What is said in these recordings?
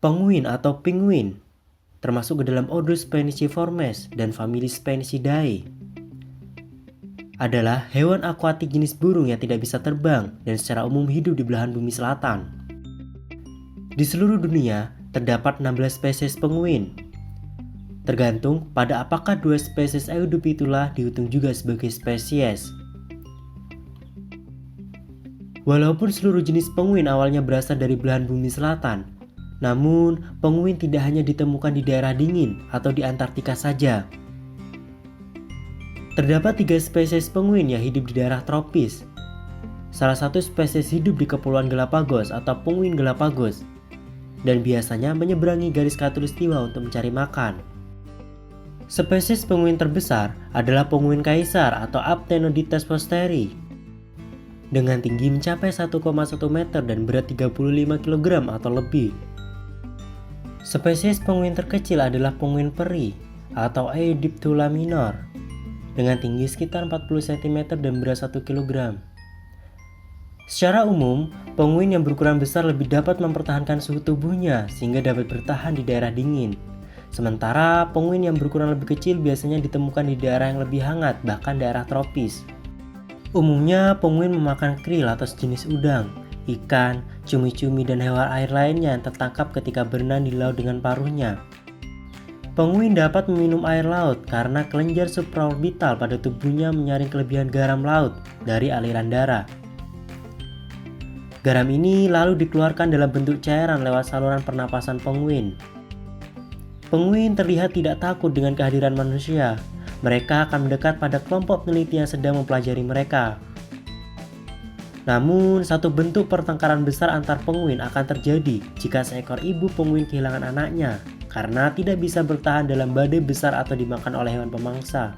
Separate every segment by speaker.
Speaker 1: Penguin atau penguin termasuk ke dalam ordo Spinaciformes dan famili Spinacidae. Adalah hewan akuatik jenis burung yang tidak bisa terbang dan secara umum hidup di belahan bumi selatan. Di seluruh dunia terdapat 16 spesies penguin. Tergantung pada apakah dua spesies Eudophytula dihitung juga sebagai spesies. Walaupun seluruh jenis penguin awalnya berasal dari belahan bumi selatan, namun penguin tidak hanya ditemukan di daerah dingin atau di Antartika saja. Terdapat 3 spesies penguin yang hidup di daerah tropis. Salah satu spesies hidup di Kepulauan Galapagos atau penguin Galapagos, dan biasanya menyeberangi garis khatulistiwa untuk mencari makan. Spesies penguin terbesar adalah penguin kaisar atau Aptenodytes forsteri dengan tinggi mencapai 1,1 meter dan berat 35 kg atau lebih. Spesies penguin terkecil adalah penguin peri atau Aeodiptula minor dengan tinggi sekitar 40 cm dan berat 1 kg. Secara umum, penguin yang berukuran besar lebih dapat mempertahankan suhu tubuhnya sehingga dapat bertahan di daerah dingin. Sementara penguin yang berukuran lebih kecil biasanya ditemukan di daerah yang lebih hangat, bahkan daerah tropis. Umumnya penguin memakan krill atau sejenis udang, ikan, cumi-cumi dan hewan air lainnya yang tertangkap ketika berenang di laut dengan paruhnya. Penguin dapat meminum air laut karena kelenjar supraorbital pada tubuhnya menyaring kelebihan garam laut dari aliran darah. Garam ini lalu dikeluarkan dalam bentuk cairan lewat saluran pernapasan penguin. Penguin terlihat tidak takut dengan kehadiran manusia. Mereka akan mendekat pada kelompok peneliti yang sedang mempelajari mereka. Namun, satu bentuk pertengkaran besar antar penguin akan terjadi jika seekor ibu penguin kehilangan anaknya karena tidak bisa bertahan dalam badai besar atau dimakan oleh hewan pemangsa.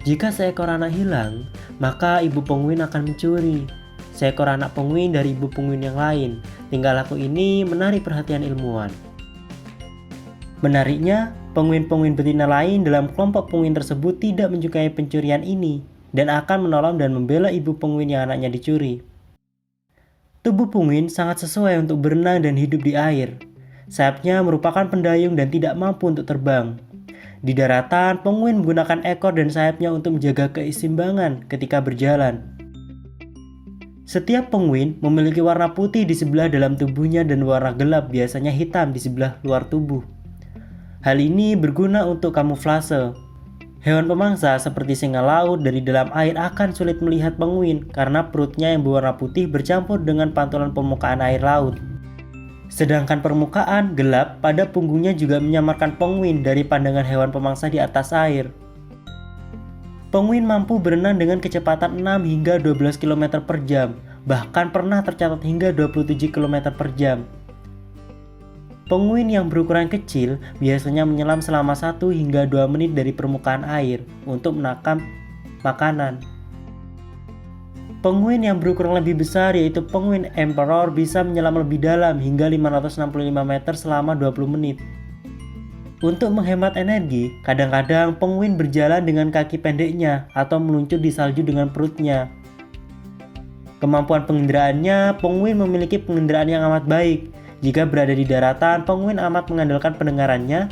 Speaker 1: Jika seekor anak hilang, maka ibu penguin akan mencuri seekor anak penguin dari ibu penguin yang lain. Tingkah laku ini menarik perhatian ilmuwan. Menariknya, penguin-penguin betina lain dalam kelompok penguin tersebut tidak menyukai pencurian ini dan akan menolong dan membela ibu penguin yang anaknya dicuri. Tubuh penguin sangat sesuai untuk berenang dan hidup di air. Sayapnya merupakan pendayung dan tidak mampu untuk terbang. Di daratan, penguin menggunakan ekor dan sayapnya untuk menjaga keseimbangan ketika berjalan. Setiap penguin memiliki warna putih di sebelah dalam tubuhnya dan warna gelap biasanya hitam di sebelah luar tubuh. Hal ini berguna untuk kamuflase. Hewan pemangsa seperti singa laut dari dalam air akan sulit melihat penguin karena perutnya yang berwarna putih bercampur dengan pantulan permukaan air laut. Sedangkan permukaan gelap pada punggungnya juga menyamarkan penguin dari pandangan hewan pemangsa di atas air. Penguin mampu berenang dengan kecepatan 6 hingga 12 km per jam, bahkan pernah tercatat hingga 27 km per jam. Penguin yang berukuran kecil biasanya menyelam selama 1 hingga 2 menit dari permukaan air untuk menangkap makanan. Penguin yang berukuran lebih besar yaitu penguin emperor bisa menyelam lebih dalam hingga 565 meter selama 20 menit. Untuk menghemat energi, kadang-kadang penguin berjalan dengan kaki pendeknya atau meluncur di salju dengan perutnya. Kemampuan penginderaannya, penguin memiliki penginderaan yang amat baik. Jika berada di daratan, penguin amat mengandalkan pendengarannya.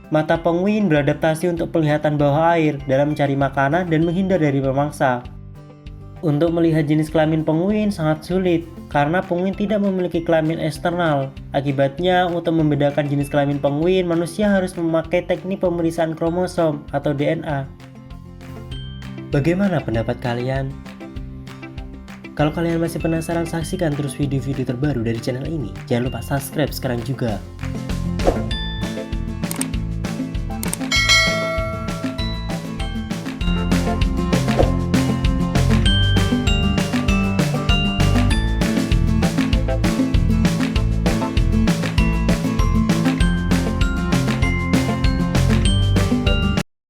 Speaker 1: Mata penguin beradaptasi untuk penglihatan bawah air dalam mencari makanan dan menghindar dari pemangsa. Untuk melihat jenis kelamin penguin sangat sulit karena penguin tidak memiliki kelamin eksternal. Akibatnya, untuk membedakan jenis kelamin penguin, manusia harus memakai teknik pemeriksaan kromosom atau DNA. Bagaimana pendapat kalian? Kalau kalian masih penasaran, saksikan terus video-video terbaru dari channel ini. Jangan lupa subscribe sekarang juga.